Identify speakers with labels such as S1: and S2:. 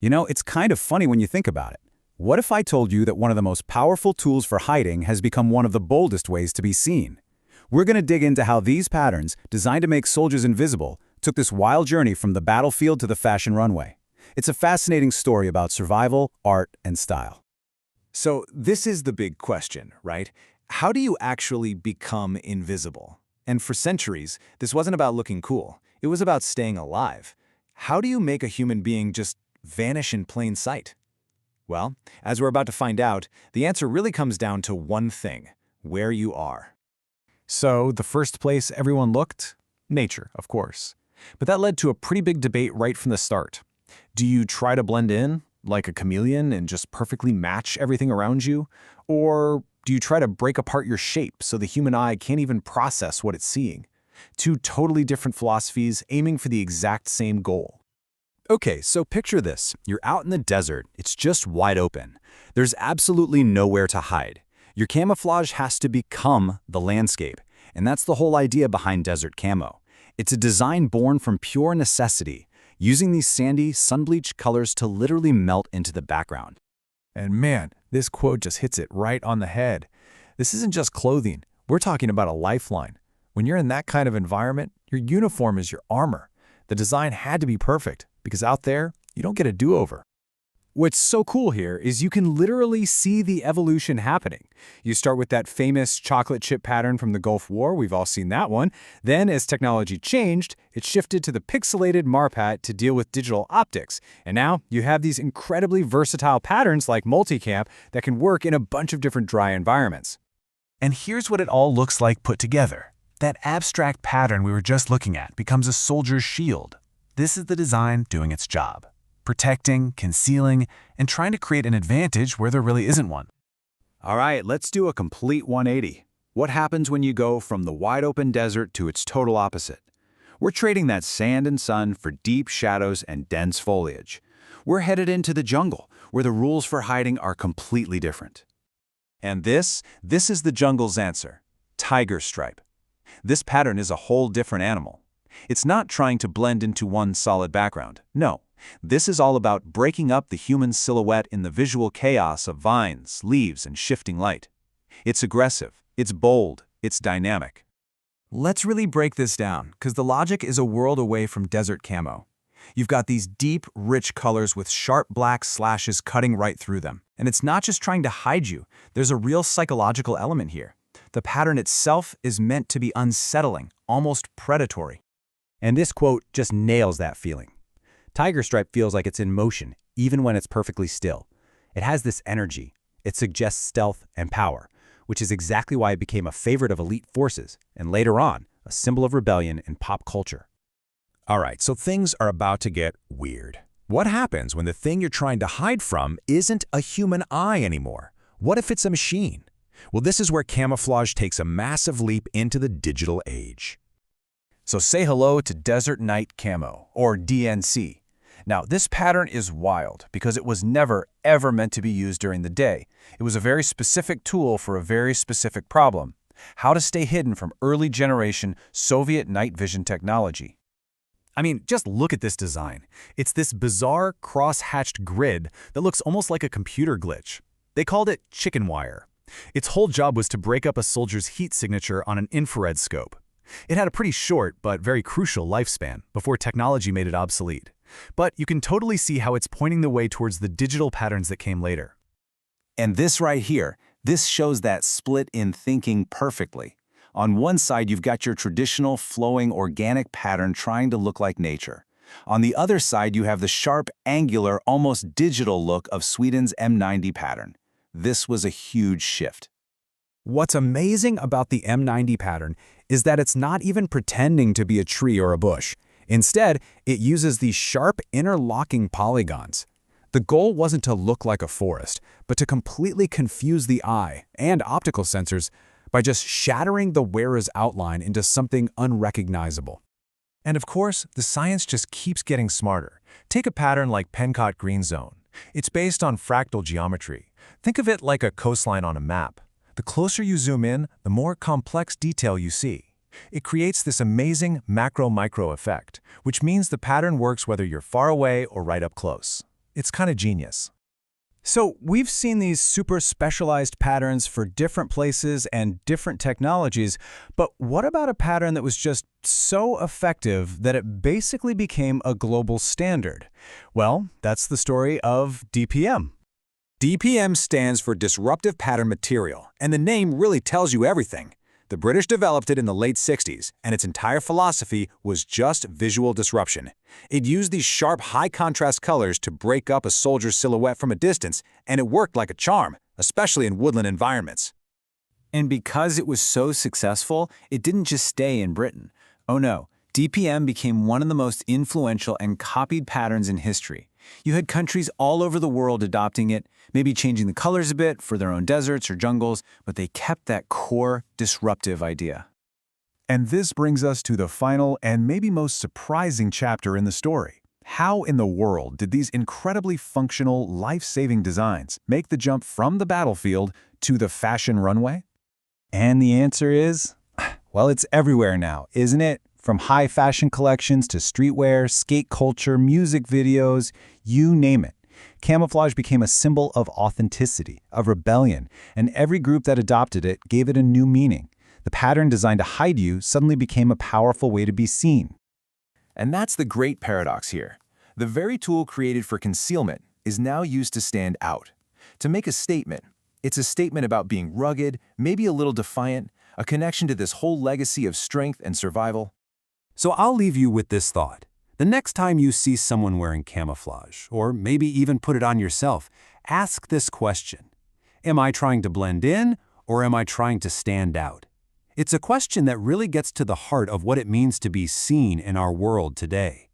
S1: You know, it's kind of funny when you think about it. What if I told you that one of the most powerful tools for hiding has become one of the boldest ways to be seen? We're going to dig into how these patterns, designed to make soldiers invisible, took this wild journey from the battlefield to the fashion runway. It's a fascinating story about survival, art, and style.
S2: So this is the big question, right? How do you actually become invisible? And for centuries, this wasn't about looking cool. It was about staying alive. How do you make a human being just vanish in plain sight? Well, as we're about to find out, the answer really comes down to one thing: where you are. So the first place everyone looked? Nature, of course. But that led to a pretty big debate right from the start. Do you try to blend in, like a chameleon, and just perfectly match everything around you? Or do you try to break apart your shape so the human eye can't even process what it's seeing? Two totally different philosophies aiming for the exact same goal.
S1: Okay, so picture this. You're out in the desert. It's just wide open. There's absolutely nowhere to hide. Your camouflage has to become the landscape, and that's the whole idea behind desert camo. It's a design born from pure necessity, using these sandy, sun-bleached colors to literally melt into the background.
S2: And man, this quote just hits it right on the head. This isn't just clothing. We're talking about a lifeline. When you're in that kind of environment, your uniform is your armor. The design had to be perfect, because out there, you don't get a do-over. What's so cool here is you can literally see the evolution happening. You start with that famous chocolate chip pattern from the Gulf War. We've all seen that one. Then, as technology changed, it shifted to the pixelated marpat to deal with digital optics. And now you have these incredibly versatile patterns like multicam that can work in a bunch of different dry environments. And here's what it all looks like put together. That abstract pattern we were just looking at becomes a soldier's shield. This is the design doing its job: protecting, concealing, and trying to create an advantage where there really isn't one.
S1: All right, let's do a complete 180. What happens when you go from the wide-open desert to its total opposite? We're trading that sand and sun for deep shadows and dense foliage. We're headed into the jungle, where the rules for hiding are completely different.
S2: And this is the jungle's answer: tiger stripe. This pattern is a whole different animal. It's not trying to blend into one solid background. No. This is all about breaking up the human silhouette in the visual chaos of vines, leaves, and shifting light. It's aggressive, it's bold, it's dynamic. Let's really break this down, because the logic is a world away from desert camo. You've got these deep, rich colors with sharp black slashes cutting right through them. And it's not just trying to hide you. There's a real psychological element here. The pattern itself is meant to be unsettling, almost predatory.
S1: And this quote just nails that feeling. Tiger stripe feels like it's in motion, even when it's perfectly still. It has this energy. It suggests stealth and power, which is exactly why it became a favorite of elite forces, and later on, a symbol of rebellion in pop culture.
S3: All right, so things are about to get weird. What happens when the thing you're trying to hide from isn't a human eye anymore? What if it's a machine? Well, this is where camouflage takes a massive leap into the digital age.
S2: So say hello to Desert Night Camo, or DNC. Now, this pattern is wild because it was never, ever meant to be used during the day. It was a very specific tool for a very specific problem: how to stay hidden from early generation Soviet night vision technology. I mean, just look at this design. It's this bizarre cross-hatched grid that looks almost like a computer glitch. They called it chicken wire. Its whole job was to break up a soldier's heat signature on an infrared scope. It had a pretty short but very crucial lifespan before technology made it obsolete. But you can totally see how it's pointing the way towards the digital patterns that came later. And this right here, this shows that split in thinking perfectly. On one side, you've got your traditional, flowing, organic pattern trying to look like nature. On the other side, you have the sharp, angular, almost digital look of Sweden's M90 pattern. This was a huge shift. What's amazing about the M90 pattern is that it's not even pretending to be a tree or a bush. Instead, it uses these sharp, interlocking polygons. The goal wasn't to look like a forest, but to completely confuse the eye and optical sensors by just shattering the wearer's outline into something unrecognizable. And of course, the science just keeps getting smarter. Take a pattern like Pencott Green Zone. It's based on fractal geometry. Think of it like a coastline on a map. The closer you zoom in, the more complex detail you see. It creates this amazing macro-micro effect, which means the pattern works whether you're far away or right up close.
S3: It's kind of genius.
S2: So we've seen these super specialized patterns for different places and different technologies, but what about a pattern that was just so effective that it basically became a global standard? Well, that's the story of DPM.
S1: DPM stands for Disruptive Pattern Material, and the name really tells you everything. The British developed it in the late 60s, and its entire philosophy was just visual disruption. It used these sharp, high-contrast colors to break up a soldier's silhouette from a distance, and it worked like a charm, especially in woodland environments. And because it was so successful, it didn't just stay in Britain. Oh no, DPM became one of the most influential and copied patterns in history. You had countries all over the world adopting it, maybe changing the colors a bit for their own deserts or jungles, but they kept that core disruptive idea.
S3: And this brings us to the final and maybe most surprising chapter in the story. How in the world did these incredibly functional, life-saving designs make the jump from the battlefield to the fashion runway?
S2: And the answer is, well, it's everywhere now, isn't it? From high fashion collections to streetwear, skate culture, music videos, you name it. Camouflage became a symbol of authenticity, of rebellion, and every group that adopted it gave it a new meaning. The pattern designed to hide you suddenly became a powerful way to be seen.
S4: And that's the great paradox here. The very tool created for concealment is now used to stand out. To make a statement, it's a statement about being rugged, maybe a little defiant, a connection to this whole legacy of strength and survival.
S1: So I'll leave you with this thought. The next time you see someone wearing camouflage, or maybe even put it on yourself, ask this question. Am I trying to blend in, or am I trying to stand out? It's a question that really gets to the heart of what it means to be seen in our world today.